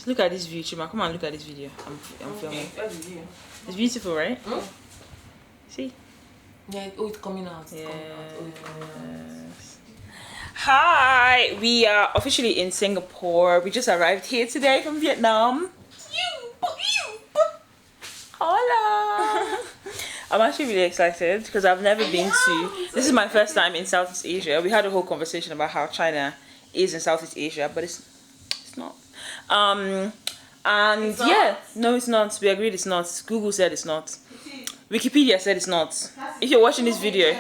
Look at this view, Chima. Come on, look at this video. I'm filming. It's beautiful, right? Hmm? See? Yeah, it's coming out. Yes. Hi, we are officially in Singapore. We just arrived here today from Vietnam. Hola! I'm actually really excited because I've never been to. This is my first time in Southeast Asia. We had a whole conversation about how China is in Southeast Asia, but it's not. And it's not? Yeah, no, it's not. We agreed it's not. Google said it's not. Wikipedia said it's not. If you're watching this video,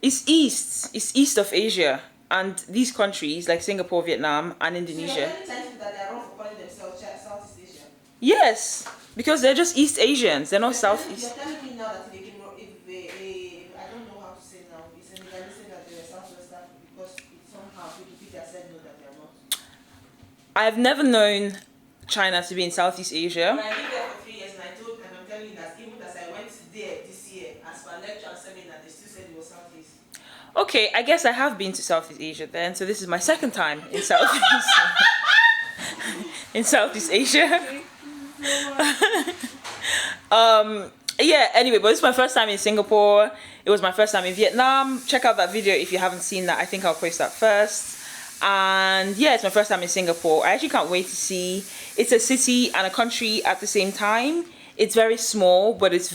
it's east. It's east of Asia, and these countries like Singapore, Vietnam, and Indonesia. Yes, because they're just East Asians. They're not Southeast. You're telling me now that they can, I don't know how to say now. It's an legalistic that they're Southwest Africa because somehow Wikipedia said no that they're not. I've never known China to be in Southeast Asia. When I lived there for 3 years and I'm telling you that even as I went there this year, as per lecture and seminar, they still said it was Southeast. Okay, I guess I have been to Southeast Asia then, so this is my second time in Southeast in Southeast Asia. Yeah, anyway, but this is my first time in Singapore. It was my first time in Vietnam. Check out that video if you haven't seen that. I think I'll post that first. And yeah, it's my first time in Singapore. I actually can't wait to see. It's a city and a country at the same time. It's very small, but it's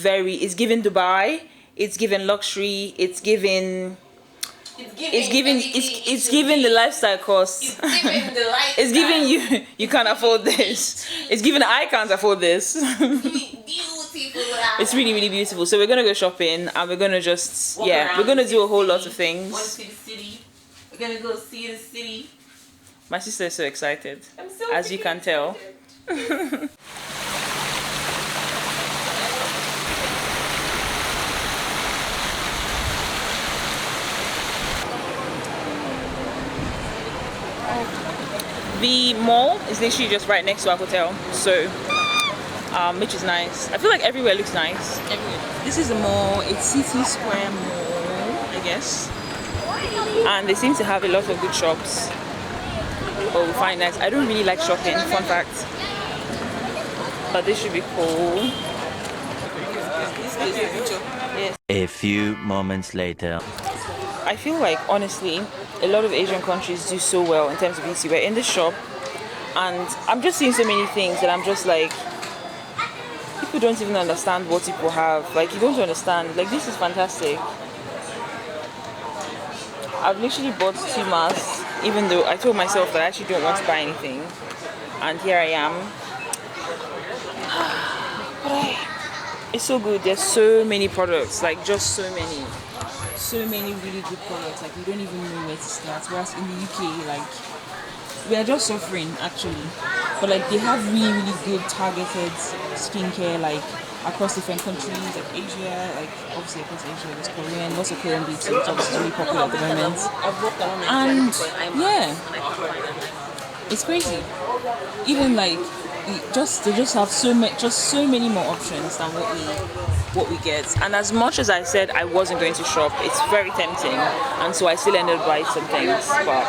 giving Dubai. It's giving luxury. It's giving the lifestyle cost. It's giving you can't afford this. It's giving I can't afford this. It's really, really beautiful. So we're gonna go shopping and we're gonna just we're gonna do a whole lot of things. Want to see the city? We're gonna go see the city. My sister is so excited, I'm so as you can tell. The mall is literally just right next to our hotel, so which is nice. I feel like everywhere looks nice. This is a mall. It's City Square Mall, I guess, and they seem to have a lot of good shops. Oh, we find nice. I don't really like shopping, fun fact, but this should be cool. Yes. A few moments later. I feel like, honestly, a lot of Asian countries do so well in terms of beauty. We're in the shop and I'm just seeing so many things that I'm just like, people don't even understand what people have. Like, you don't understand. Like, this is fantastic. I've literally bought 2 masks, even though I told myself that I actually don't want to buy anything. And here I am. But it's so good. There's so many products, like just so many really good products. Like, we don't even know where to start. Whereas in the UK, like, we are just suffering actually, but like they have really, really good targeted skincare, like across different countries, like Asia, like obviously across Asia there's Korean, lots of Korean beauty, which obviously is really popular at the moment. And yeah, it's crazy. Even like they just have so many more options than what we get. And as much as I said I wasn't going to shop, it's very tempting, and so I still ended up buying some things. But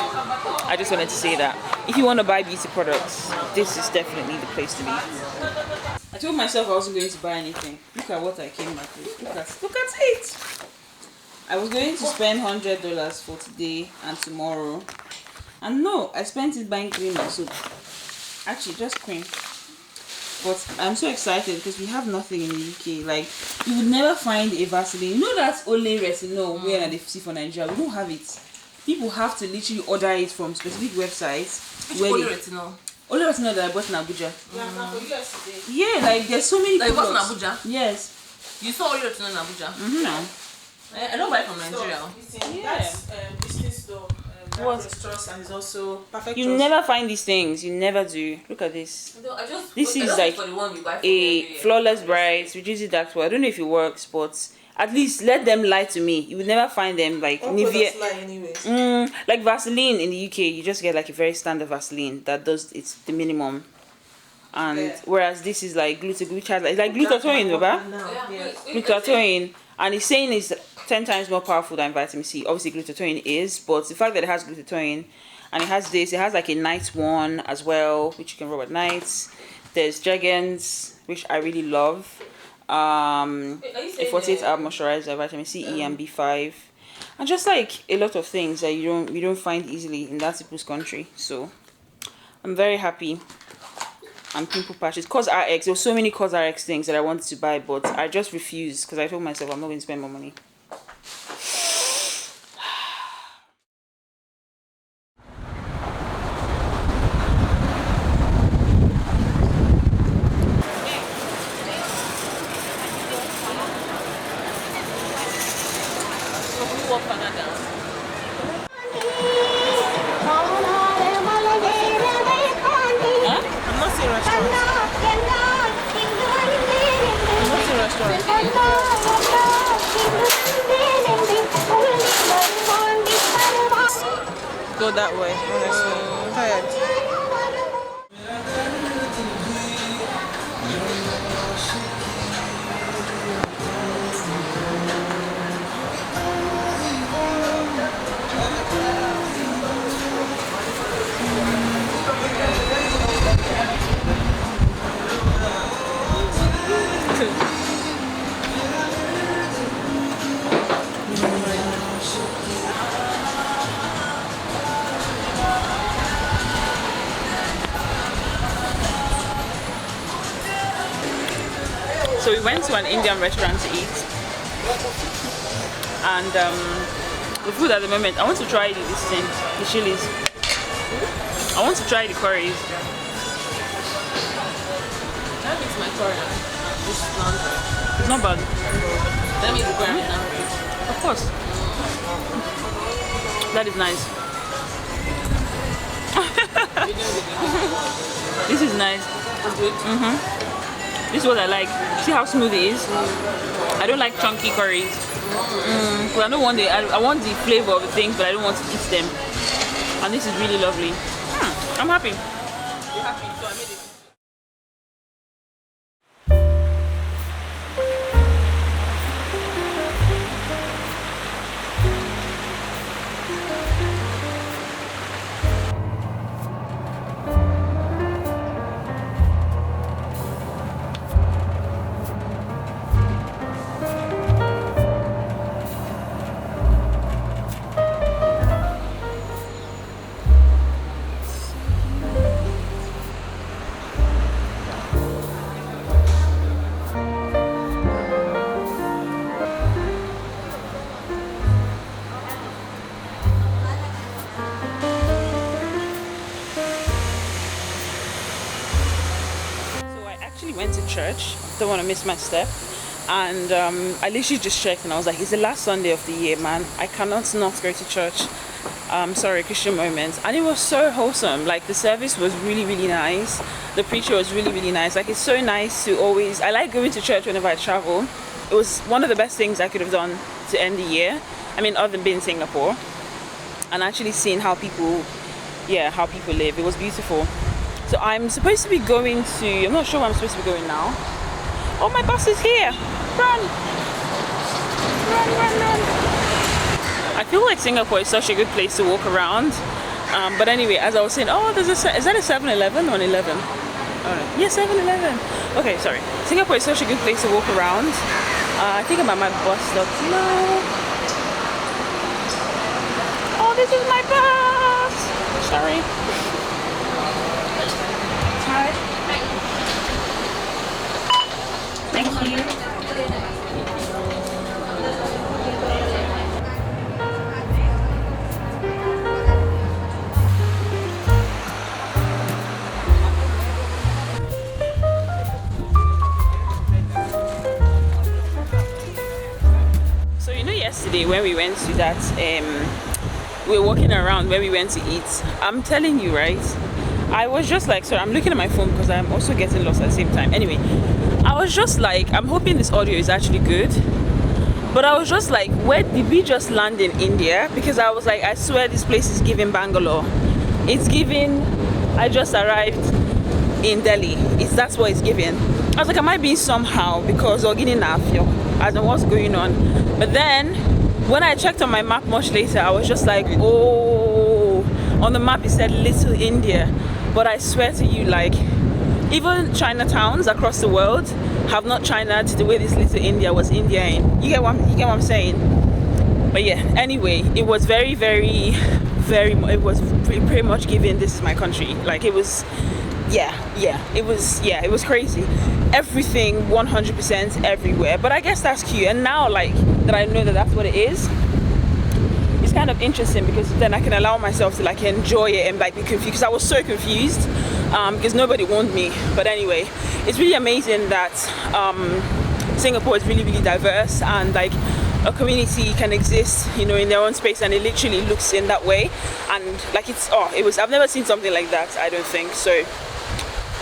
I just wanted to say that if you want to buy beauty products, this is definitely the place to be. I told myself I wasn't going to buy anything. Look at what I came back with. Look at it. I was going to spend $100 for today and tomorrow, and no, I spent it buying cream and soap. Actually, just cream. But I'm so excited because we have nothing in the UK. Like, you would never find a Vaseline. You know that's only retinol where they see for Nigeria. We don't have it. People have to literally order it from specific websites. Only retinol? Only retinol that I bought in Abuja. Yeah, like there's so many products. Like, you bought in Abuja? Yes. You saw only retinol in Abuja? Mm-hmm. I don't buy from Nigeria. That's business store. Trust, and it's also perfect. You never find these things. You never do. Look at this. No, this is like a flawless bright, reduces dark spot. I don't know if it works, but at least let them lie to me. You would never find them like Nivea. Like Vaseline in the UK, you just get like a very standard Vaseline that does it's the minimum. And whereas this is like glutathione, Baba. Glutathione, and it's saying it's 10 times more powerful than vitamin C. Obviously, glutathione is, but the fact that it has glutathione and it has like a night one as well, which you can rub at night. There's Jergens, which I really love. A 48-hour moisturizer, vitamin C, E, and B5, and just like a lot of things that you don't find easily in that people's country. So I'm very happy. And pimple patches, COSRX. There were so many COSRX things that I wanted to buy, but I just refused because I told myself I'm not going to spend more money. Go that way, honestly. I'm tired. So we went to an Indian restaurant to eat, and the food at the moment, I want to try the chilies. I want to try the curries. That makes my curry. This is not It's not bad. That makes the curry hungry. Of course. That is nice. This is nice. That's good. This is what I like. See how smooth it is? I don't like chunky curries. But I don't want I want the flavor of the things, but I don't want to eat them. And this is really lovely. I'm happy. You're happy, so I made it. Went to church, don't want to miss my step, and I literally just checked and I was like, it's the last Sunday of the year, man, I cannot not go to church. Sorry, Christian Moments, and it was so wholesome. Like, the service was really, really nice, the preacher was really, really nice. Like, it's so nice to always, I like going to church whenever I travel. It was one of the best things I could have done to end the year. I mean, other than being in Singapore and actually seeing how people live. It was beautiful. So I'm supposed to be going to, I'm not sure where I'm supposed to be going now. Oh, my bus is here. Run. Run, run, run. I feel like Singapore is such a good place to walk around. But anyway, as I was saying, oh, is that a 7-Eleven or an 11? Oh, yeah, 7-Eleven. Okay, sorry. Singapore is such a good place to walk around. I think I'm at my bus stop now. Oh, this is my bus. Sorry. Thank you. So you know, yesterday when we went to that, we were walking around where we went to eat. I'm telling you, right? I was just like, sorry, I'm looking at my phone because I'm also getting lost at the same time. Anyway, I was just like, I'm hoping this audio is actually good. But I was just like, where did we just land in India? Because I was like, I swear this place is giving Bangalore. It's giving, I just arrived in Delhi. That's what it's giving. I was like, I might be somehow because Ogini Nafio, as in what's going on. But then when I checked on my map much later, I was just like, oh, on the map it said Little India, but I swear to you, like, even Chinatowns across the world have not China to the way this Little India was India in. You get what I'm saying? But yeah, anyway, it was very, very, it was pretty much given, this is my country. Like, it was, it was crazy. Everything 100% everywhere. But I guess that's cute. And now, like, that I know that that's what it is, it's kind of interesting, because then I can allow myself to like enjoy it and like be confused, because I was so confused because nobody warned me. But anyway, it's really amazing that Singapore is really, really diverse, and like a community can exist, you know, in their own space, and it literally looks in that way. And like I've never seen something like that, I don't think. So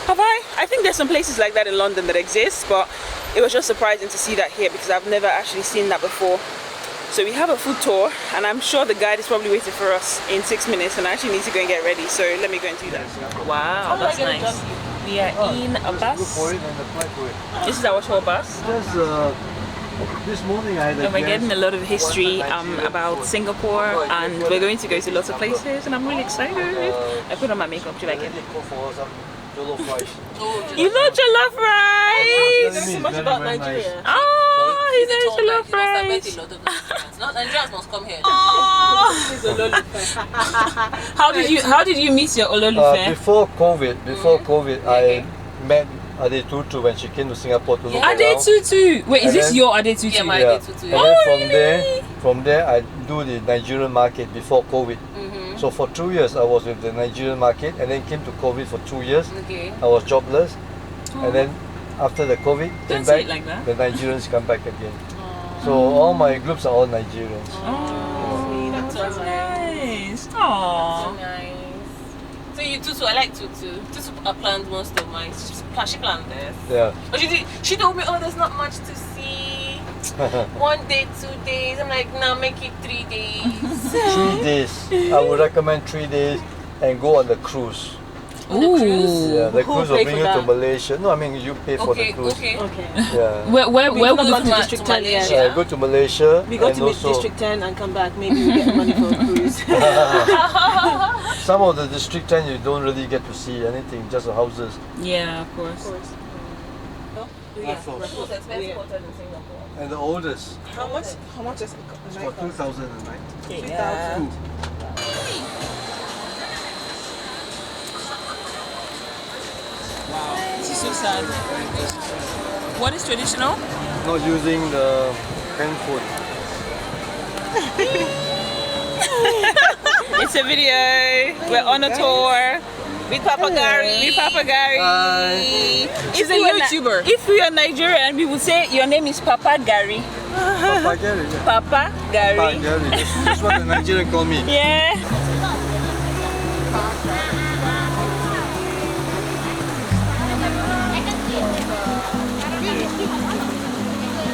have I think there's some places like that in London that exist, but it was just surprising to see that here, because I've never actually seen that before. So we have a food tour, and I'm sure the guide is probably waiting for us in 6 minutes, and I actually need to go and get ready, so let me go and do that. Wow, that's nice. We are in a bus. This is our tour bus. This morning I had and we're getting a lot of history about Singapore, and we're going to go to lots of places, and I'm really excited. I put on my makeup. Do you like it? You love jollof rice! This is much about Nigeria. Oh, he knows jollof rice. Nigerians must come here. How did you meet your Ololufe? Before COVID, I met Ade Tutu when she came to Singapore to look around. Ade Tutu. Wait, is this your Ade Tutu? Yeah, my Yeah. Ade Tutu. And then from there I do the Nigerian market before COVID. So for 2 years I was with the Nigerian market, and then came to COVID for 2 years. Okay. I was jobless, and then after the COVID came Don't say back, it like that. the Nigerians come back again. So all my groups are all Nigerians. Oh, that's so nice. So Aww. nice. So you Tutu, I like Tutu. Tutu planned most of mine. She planned this. Yeah. But she told me, oh, there's not much to see. 1 day, 2 days. I'm like, nah, make it 3 days. 3 days. I would recommend 3 days and go on the cruise. On the cruise? Yeah, the Who cruise will pay bring for you to that? Malaysia. No, I mean you pay for the Okay, cruise. okay. Yeah. Where We could will have gone to to District 10, Malaysia. yeah. Go to Malaysia. We go and to also District 10 and come back. Maybe we get money for a cruise. some of the District 10 you don't really get to see anything, just the houses. Yeah, of course. Raffles. Most expensive hotel in Singapore. And the oldest How much is is for 2,000 a night. 3,000. Wow, this is so sad. What is traditional? Not using the handphone. It's a video. We're on a tour. With Papa Gary. With Papa Gary. She's a YouTuber. If we are Nigerian, we would say your name is Papa Gary. Papa Gary. Yeah. Papa Gary. Papa Gary. That's what the Nigerian call me. Yeah.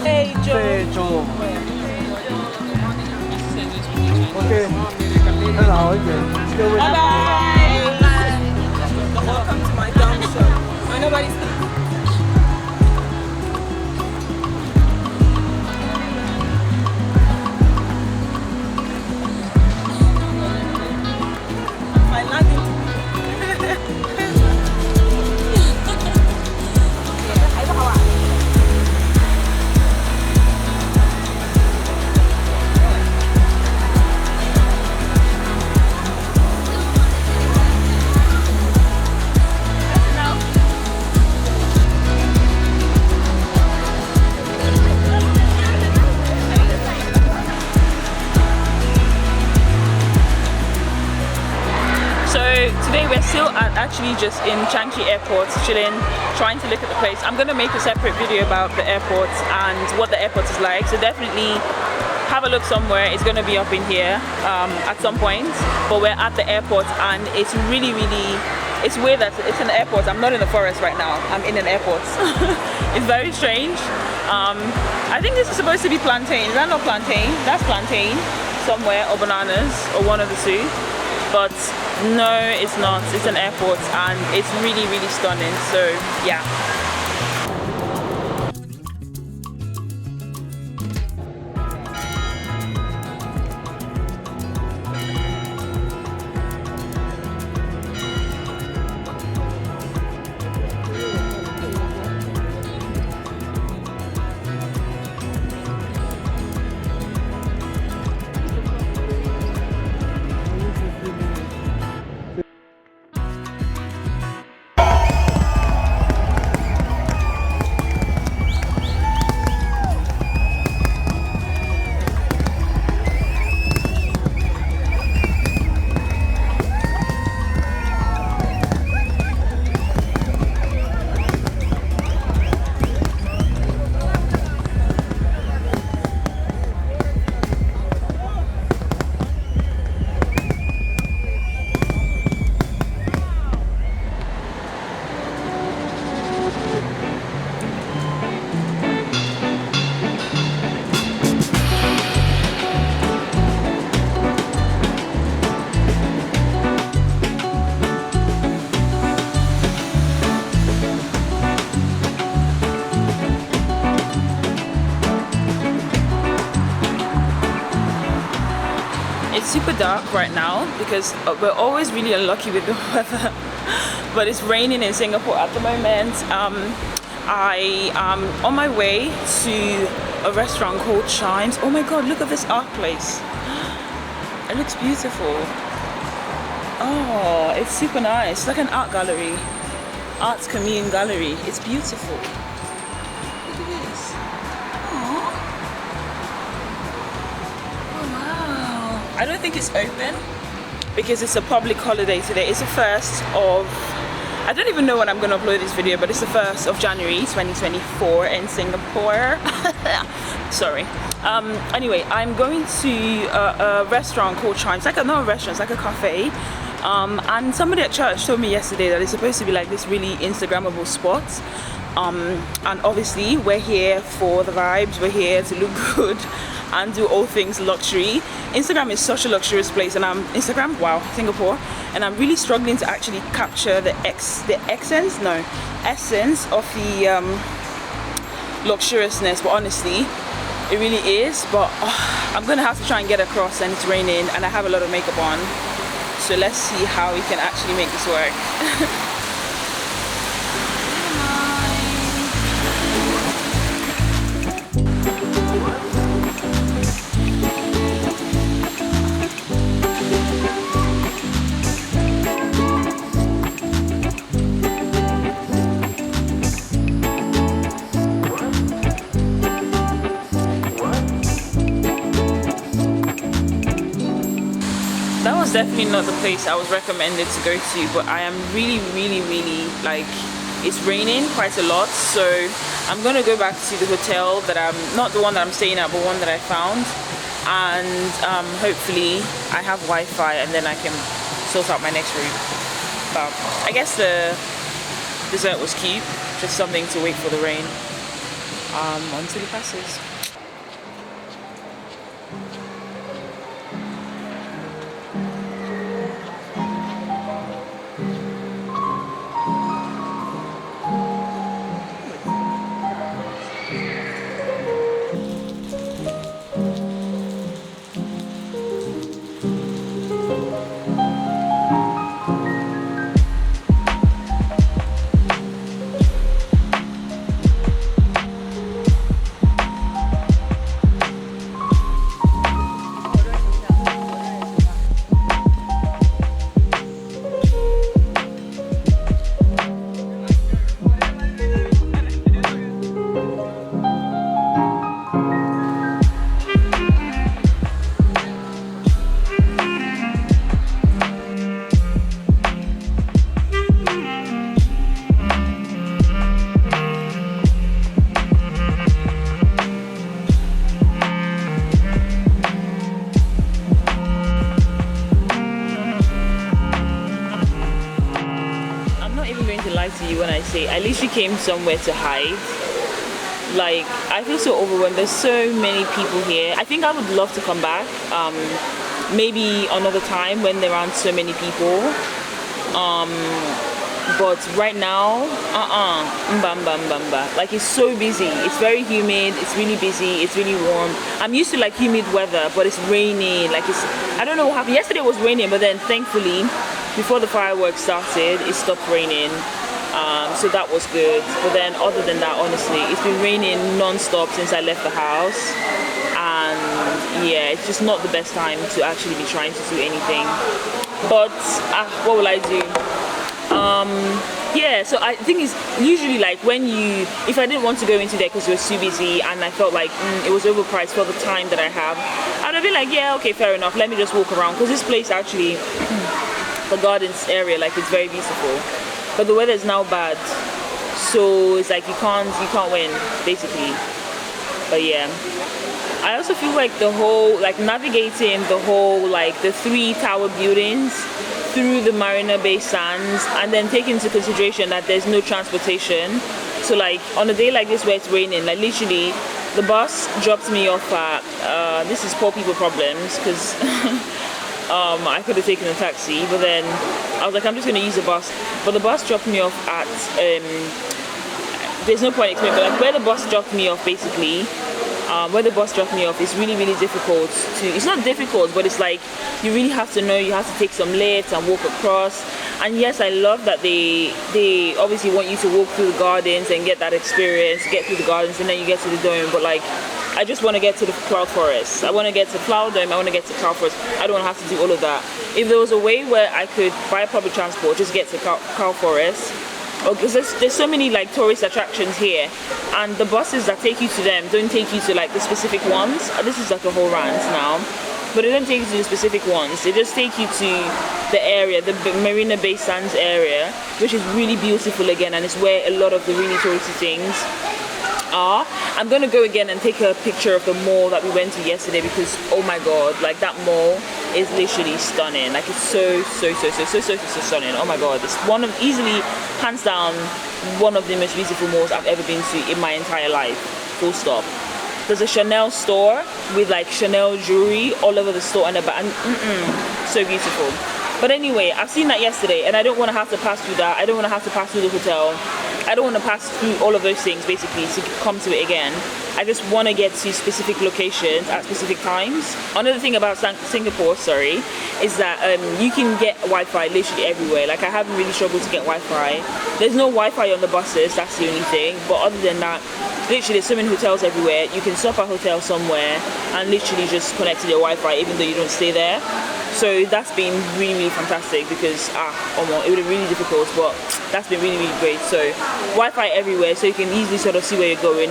Hey Joe. Hey, Joe. Okay. Hello again. Still with Bye. Welcome to my dumb show. I nobody's my landing. So today we're still actually just in Changi Airport, chilling, trying to look at the place. I'm gonna make a separate video about the airport and what the airport is like. So definitely have a look somewhere. It's gonna be up in here at some point. But we're at the airport, and it's really, it's weird that it's an airport. I'm not in the forest right now. I'm in an airport. It's very strange. I think this is supposed to be plantain. Is that not plantain? That's plantain somewhere, or bananas, or one of the two. But no, it's not. It's an airport, and it's really, really stunning. So yeah. super dark right now because we're always really unlucky with the weather. But it's raining in Singapore at the moment. I am on my way to a restaurant called Chimes. Oh my god, look at this art place. It looks beautiful. Oh, it's super nice. It's like an art gallery. Arts Commune Gallery. It's beautiful. Look at this. Aww. Oh wow. I don't think it's open because it's a public holiday today. It's the 1st of, I don't even know when I'm going to upload this video, but it's the 1st of January 2024 in Singapore. Sorry. Anyway, I'm going to a restaurant called Chimes. It's like not a restaurant, it's like a cafe. And somebody at church told me yesterday that it's supposed to be like this really Instagrammable spot. And obviously we're here for the vibes, we're here to look good and do all things luxury. Instagram is such a luxurious place, and Singapore, and I'm really struggling to actually capture the essence of the luxuriousness, but honestly it really is. But I'm gonna have to try and get across, and it's raining and I have a lot of makeup on, so let's see how we can actually make this work. That was definitely not the place I was recommended to go to, but I am really like, it's raining quite a lot, so I'm gonna go back to the hotel that I'm not the one that I'm staying at, but one that I found, and hopefully I have Wi-Fi and then I can sort out my next route. But I guess the dessert was cute, just something to wait for the rain until it passes. To you when I say I literally came somewhere to hide. Like, I feel so overwhelmed. There's so many people here. I think I would love to come back, maybe another time when there aren't so many people, but right now like, it's so busy, it's very humid, it's really busy, it's really warm. I'm used to like humid weather, but it's raining. Like, it's, I don't know what happened. Yesterday was raining, but then thankfully before the fireworks started it stopped raining. So that was good, but then other than that, honestly, it's been raining non-stop since I left the house, and yeah, it's just not the best time to actually be trying to do anything. But what will I do? Yeah, so I think it's usually like if I didn't want to go into there because it was too busy and I felt like it was overpriced for the time that I have, I'd have been like, yeah, okay, fair enough, let me just walk around, because this place actually, the gardens area, like, it's very beautiful. But the weather is now bad, so it's like you can't win, basically. But yeah, I also feel like the whole, like, navigating the whole, like, the 3 tower buildings through the Marina Bay Sands, and then take into consideration that there's no transportation. So like, on a day like this where it's raining, like, literally the bus dropped me off at this is poor people problems, because I could have taken a taxi, but then I was like, I'm just going to use the bus. But the bus dropped me off at, there's no point explaining, but like where the bus dropped me off basically where the bus dropped me off is really, really difficult to, it's not difficult, but it's like, you really have to know, you have to take some lifts and walk across. And yes, I love that they obviously want you to walk through the gardens and get that experience, get through the gardens, and then you get to the dome. But like, I just want to get to the cloud forest. I want to get to Flower Dome. I want to get to cloud forest. I don't want to have to do all of that. If there was a way where I could buy public transport, just get to cloud forest, because there's so many like tourist attractions here, and the buses that take you to them don't take you to like the specific ones. This is like a whole rant now, but they don't take you to the specific ones. They just take you to the area, the Marina Bay Sands area, which is really beautiful again, and it's where a lot of the really touristy things are. I'm gonna go again and take a picture of the mall that we went to yesterday, because oh my god, like that mall is literally stunning. Like it's so stunning. Oh my god, it's one of, easily hands down, one of the most beautiful malls I've ever been to in my entire life, full stop. There's a Chanel store with like Chanel jewelry all over the store and so beautiful. But anyway, I've seen that yesterday, and I don't want to have to pass through that. I don't want to have to pass through the hotel. I don't want to pass through all of those things basically to come to it again. I just want to get to specific locations at specific times. Another thing about Singapore, is that you can get Wi-Fi literally everywhere. Like I haven't really struggled to get Wi-Fi. There's no Wi-Fi on the buses, that's the only thing. But other than that, literally there's so many hotels everywhere. You can stop at a hotel somewhere and literally just connect to your Wi-Fi even though you don't stay there. So that's been really, really fantastic, because it would have been really difficult, but that's been really, really great. So Wi-Fi everywhere, so you can easily sort of see where you're going,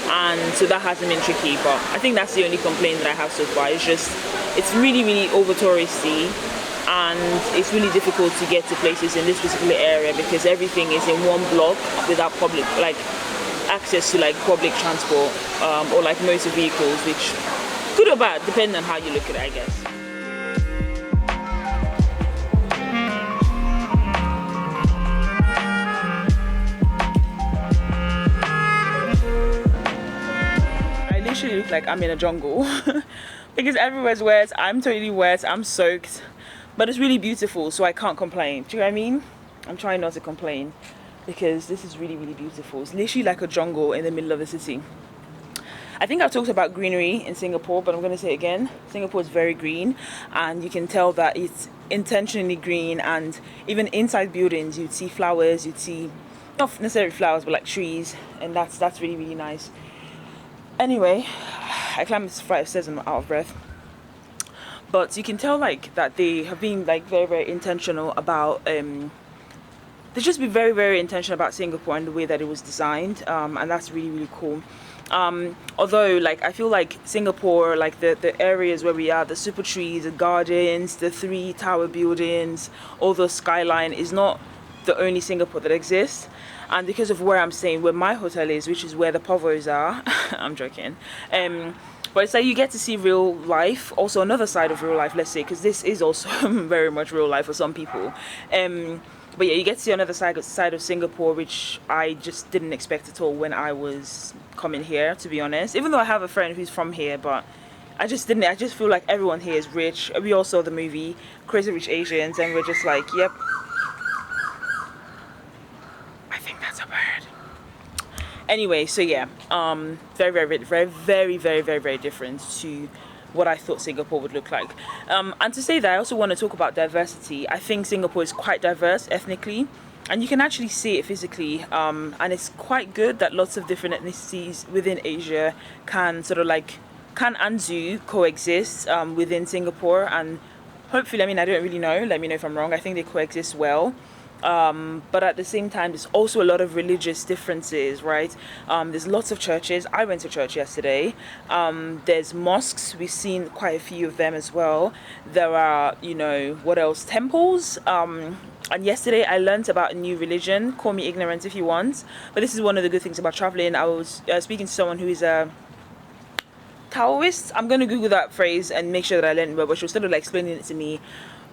and so that hasn't been tricky. But I think that's the only complaint that I have so far. It's just, it's really, really over touristy, and it's really difficult to get to places in this particular area because everything is in one block without public, like access to like public transport or like motor vehicles, which good or bad, depending on how you look at it, I guess. Look like I'm in a jungle because everywhere's wet. I'm totally wet, I'm soaked, but it's really beautiful, so I can't complain. Do you know what I mean? I'm trying not to complain because this is really, really beautiful. It's literally like a jungle in the middle of the city. I think I've talked about greenery in Singapore, but I'm going to say it again. Singapore is very green, and you can tell that it's intentionally green, and even inside buildings you'd see flowers, you'd see not necessarily flowers but like trees, and that's really, really nice. Anyway, I climbed this flight of stairs and I'm out of breath. But you can tell like that they have been like very, very intentional about they just be very, very intentional about Singapore and the way that it was designed, and that's really, really cool. Although like I feel like Singapore, like the areas where we are, the super trees, the gardens, the 3 tower buildings, all the skyline is not the only Singapore that exists. And because of where I'm staying, where my hotel is, which is where the povos are, I'm joking, but it's like you get to see real life, also another side of real life, let's say, because this is also very much real life for some people. But yeah, you get to see another side of Singapore, which I just didn't expect at all when I was coming here, to be honest. Even though I have a friend who's from here, but I just feel like everyone here is rich. We all saw the movie Crazy Rich Asians, and we're just like, yep. Anyway, so yeah, very, very different to what I thought Singapore would look like. And to say that, I also want to talk about diversity. I think Singapore is quite diverse ethnically, and you can actually see it physically. And it's quite good that lots of different ethnicities within Asia can sort of like, can and do coexist within Singapore. And hopefully, I mean, I don't really know, let me know if I'm wrong, I think they coexist well. But at the same time, there's also a lot of religious differences, right? There's lots of churches. I went to church yesterday. There's mosques. We've seen quite a few of them as well. There are, you know, what else? Temples. And yesterday I learned about a new religion. Call me ignorant if you want. But this is one of the good things about traveling. I was speaking to someone who is a Taoist. I'm going to Google that phrase and make sure that I learn it well, but she was sort of like explaining it to me.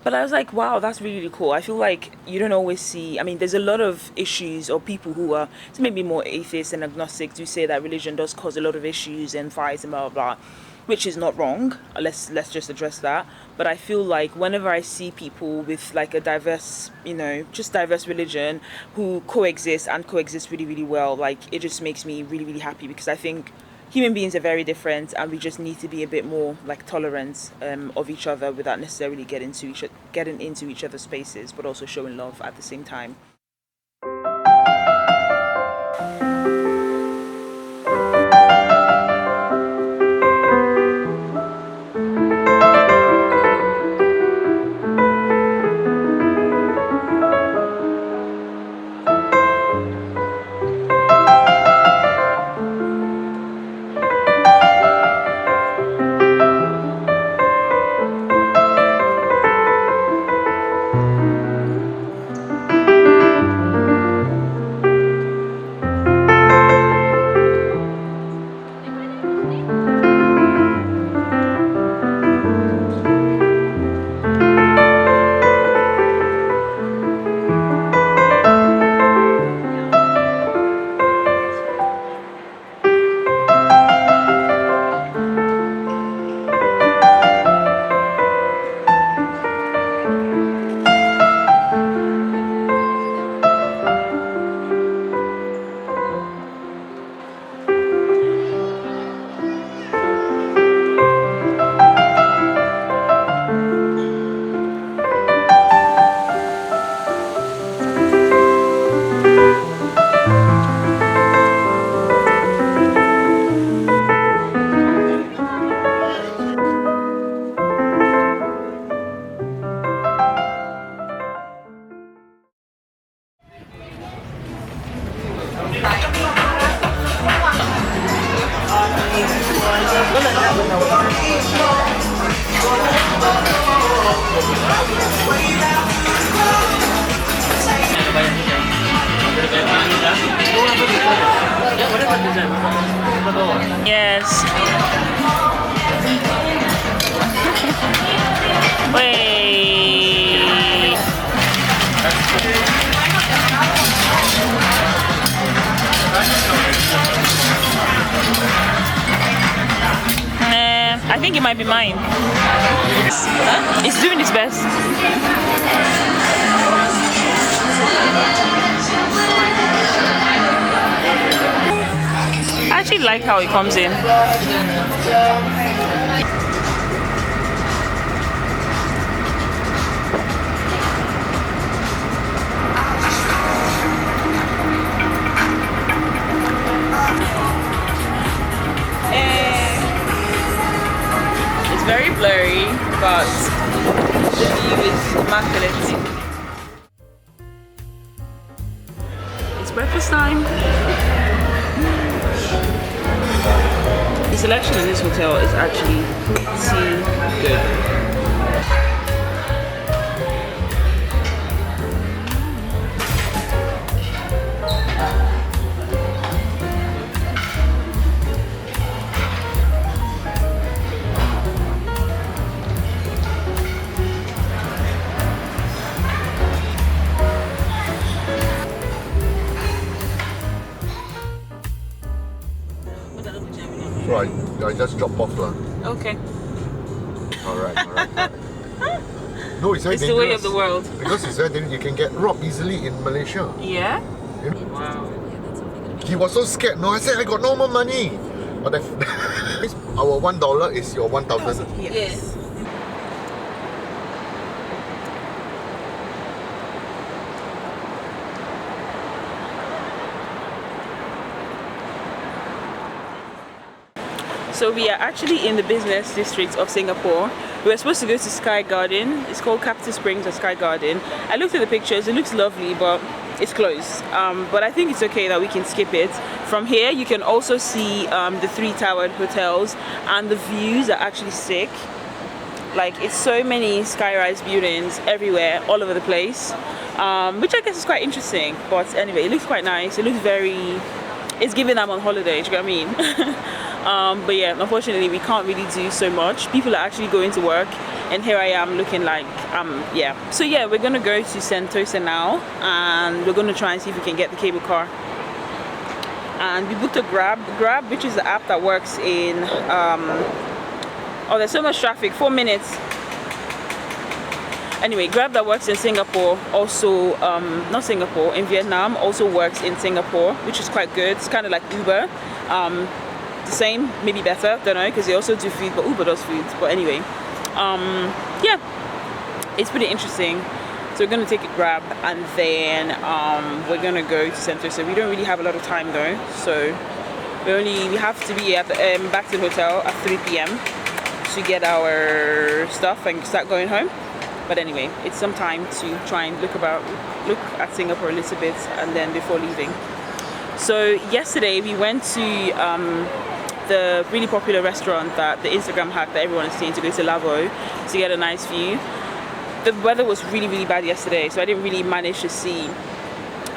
But I was like, wow, that's really, really cool. I feel like you don't always see, I mean, there's a lot of issues, or people who are maybe more atheists and agnostics do say that religion does cause a lot of issues and fights and blah, blah, blah, which is not wrong. Let's just address that. But I feel like whenever I see people with like a diverse, you know, just diverse religion who coexist and coexist really, really well, like it just makes me really, really happy, because I think human beings are very different, and we just need to be a bit more like tolerant of each other without necessarily getting into each other's spaces, but also showing love at the same time. Yes. Wait. I think it might be mine. It's doing its best. I actually like how it comes in. It's very blurry, but the view is immaculate. It's breakfast time. The selection in this hotel is actually pretty good. So I just drop off lah. Okay. Alright. No, it's very It's dangerous. the way of the world. Because it's very dangerous. You can get robbed easily in Malaysia. Yeah? You know? Wow. He was so scared. No, I said I got no more money. But our $1 is your 1,000. Yes. So we are actually in the business district of Singapore. We were supposed to go to Sky Garden. It's called Capital Springs or Sky Garden. I looked at the pictures. It looks lovely, but it's closed. But I think it's okay that we can skip it. From here, you can also see the 3-towered hotels, and the views are actually sick. Like, it's so many skyrise buildings everywhere, all over the place, which I guess is quite interesting. But anyway, it looks quite nice. It looks very... It's giving them on holiday, do you know what I mean? But yeah, unfortunately we can't really do so much. People are actually going to work, and here I am looking like yeah. So yeah, we're gonna go to Sentosa now, and we're gonna try and see if we can get the cable car. And we booked a Grab, which is the app that works in oh, there's so much traffic, 4 minutes. Anyway, Grab that works in Singapore also, not Singapore, in Vietnam, also works in Singapore, which is quite good. It's kind of like Uber. The the same, maybe better, don't know, because they also do food, but Uber does food. But anyway, yeah, it's pretty interesting. So we're gonna take a grab and then we're gonna go to Sentosa. We don't really have a lot of time though, so we have to be at the, back to the hotel at 3 p.m. to get our stuff and start going home. But anyway, it's some time to try and look at Singapore a little bit and then before leaving. So yesterday we went to the really popular restaurant that the Instagram hack that everyone is seeing, to go to Lavo to get a nice view. The weather was really, really bad yesterday, so I didn't really manage to see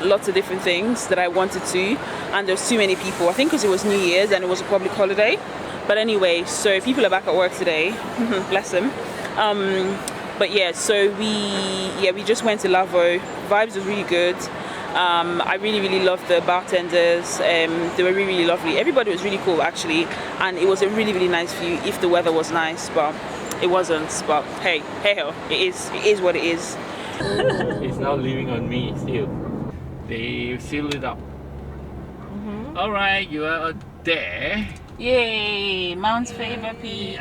lots of different things that I wanted to, and there's too many people. I think because it was New Year's and it was a public holiday. But anyway, so people are back at work today. Bless them. But yeah, so we just went to Lavo. Vibes was really good. I really loved the bartenders. They were really lovely. Everybody was really cool actually, and it was a really nice view if the weather was nice, but it wasn't. But hey ho, it is what it is. It's now leaving on me still. They seal it up. All right, you are there. Yay, Mount's favorite pea.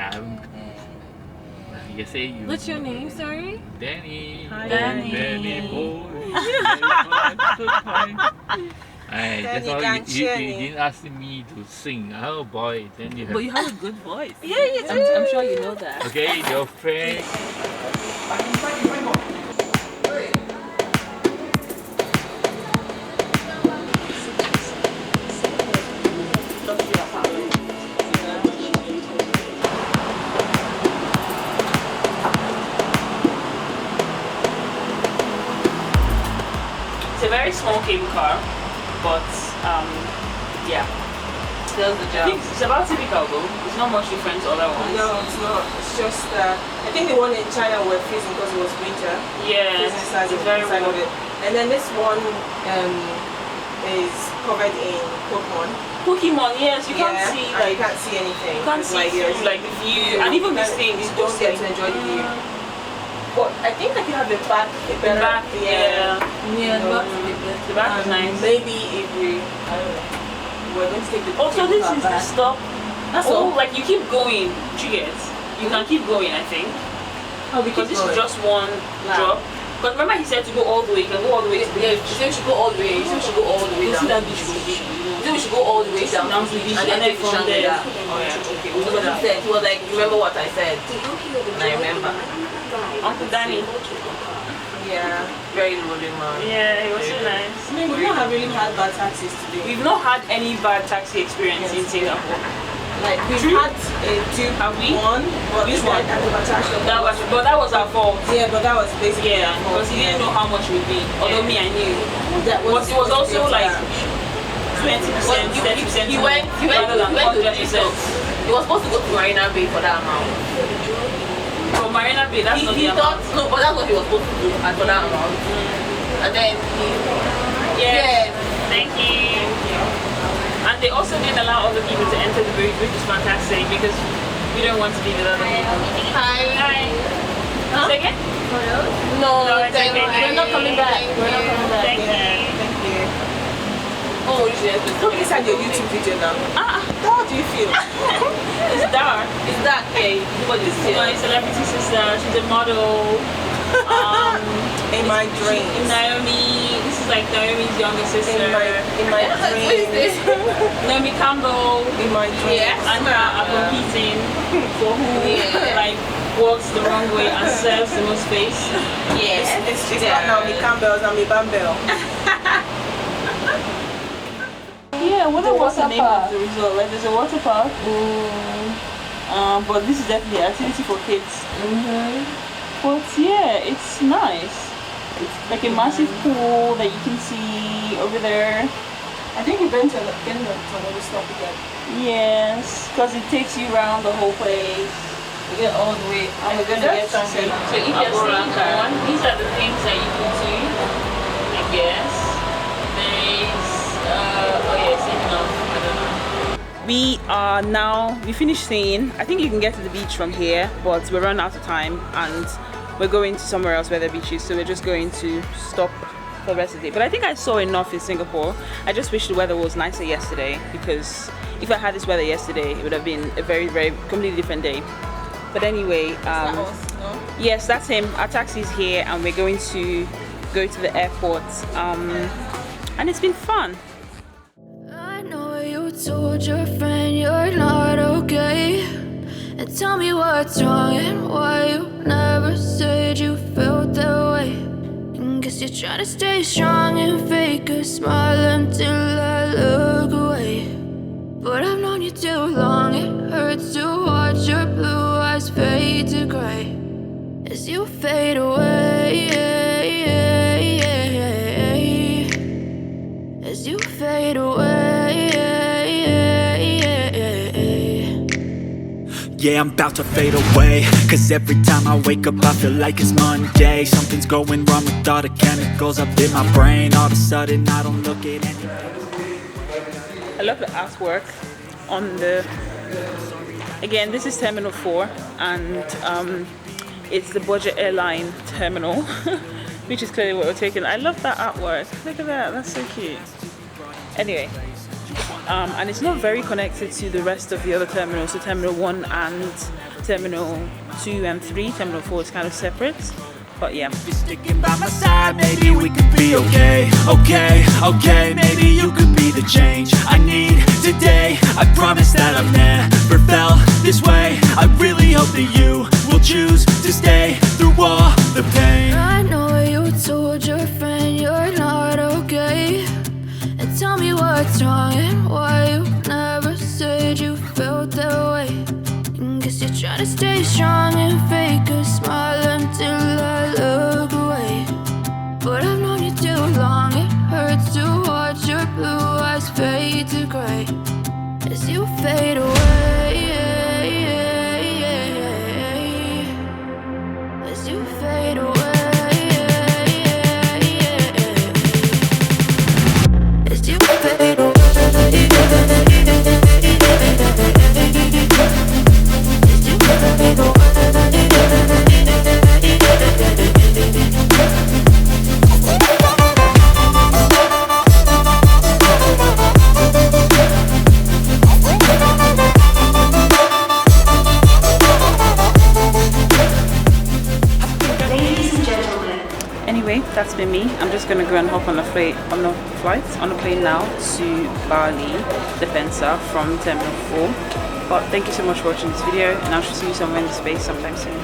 You say you. What's your name? Sorry. Danny. Hi, Danny. Danny boy. That's all you didn't ask me to sing. Oh boy, then you have. But you have a good voice. Yeah, you do. I'm sure you know that. Okay, your friend. It's a very small cable car, but yeah, Does the I job. think it's about typical though. It's not much different to other ones. No, it's not. It's just I think the one in China were freezing because it was winter. Yeah, Freezing inside it's very inside warm. of it. And then this one is covered in Pokemon, yes, you can't see and like you can't see anything. you can't It's see you're- through, like the view, and even these things. you don't get to enjoy the view. But I think I can have the back better. back, yeah. Yeah, The back is nice. Maybe if we, I don't know, we're going to take the Also, this is the back. stop. That's Oh, all. like you keep going. You get? You can keep going, I think. Oh, we Because keep this is going. just one Nah. drop. But remember, he said to go all the way. You can go all the way to the Yeah, beach. you say we should go all the way. You say we should go all the way You down. see that beach from the beach. You say we should go all the way down Down to the beach, and then take from from there. there. Oh yeah. Okay, we'll That's do what he that. said. He was like, remember what I said? And I remember. Uncle Danny. Yeah, very lonely man. Yeah, it was so nice. I mean, we've not really had bad taxis today. We've not had any bad taxi experience in Singapore. Like, we've True. had a Duke Have we? one, but Which this one one? at the attraction. But that was our fault. Yeah, but that was basically Yeah, our fault. because he didn't know how much it would be. Although me, I knew. That But it was also like yeah. 20%, 30% He went rather than to 100%. He was supposed to go to Marina Bay for that amount. From Marina Bay, that's not He the thought, amount. no, but that's what he was supposed to do for that amount. And then Yes. Thank you. And they also didn't allow other people to enter the booth, which is fantastic because we don't want to be with other people. Hi. Hi. Huh? Say again? No, No, it's thank okay. you. We're not coming back. We're not coming back. Thank you. Thank you. Oh, you should look inside your YouTube video now. How do you feel? It's dark. Is that okay? What is This is my celebrity sister. She's a model. In my dreams. Naomi. This is like Naomi's younger sister. In my dreams. Naomi Campbell. In my dreams. Yes. And are competing for who like walks the wrong way and serves the most face. Yes. It's not Naomi Campbell, it's Naomi Bambell. Yeah, what was the name of the resort? Like there's a water park. But this is definitely an activity for kids. But yeah, it's nice. It's like a massive pool that you can see over there. I think we're going to another stop again. Yes, because it takes you around the whole place. We get all the way. And we're gonna get Changi. So if you're seeing one, these are the things that you can do. I guess. We are now, we finished staying. I think you can get to the beach from here, but we're running out of time and we're going to somewhere else where the beach is, so we're just going to stop for the rest of the day. But I think I saw enough in Singapore. I just wish the weather was nicer yesterday because if I had this weather yesterday, it would have been a very, very completely different day. But anyway, yes, that's him. Our taxi is here, and we're going to go to the airport. And it's been fun. I know you told your friend you're not okay, and tell me what's wrong and why you never said you felt that way. And guess you're trying to stay strong and fake a smile until I look away. But I've known you too long, it hurts to watch your blue eyes fade to gray as you fade away, as you fade away. Yeah, I'm about to fade away, cause every time I wake up I feel like it's Monday. Something's going wrong with all the chemicals up in my brain. All of a sudden I don't look at anything. I love the artwork on the, again, this is Terminal 4, and it's the budget airline terminal, which is clearly what we're taking. I love that artwork. Look at that, that's so cute. Anyway, and it's not very connected to the rest of the other terminals, so Terminal 1 and Terminal 2 and 3. Terminal 4 is kind of separate, but yeah. If you're sticking by my side, maybe we could be okay. Okay, maybe you could be the change I need today. I promise that I've never felt this way. I really hope that you will choose to stay through all the pain. I know you told your friend you're not okay, and tell me what's wrong and why you never said you felt that way. And guess you're trying to stay strong and fake a smile until I look away. But I've known you too long, it hurts to watch your blue eyes fade to gray as you fade away, as you fade away. Anyway, that's been me. I'm just gonna go and hop on a plane now to Bali, Sentosa from Terminal 4. But thank you so much for watching this video, and I shall see you somewhere in the space sometime soon.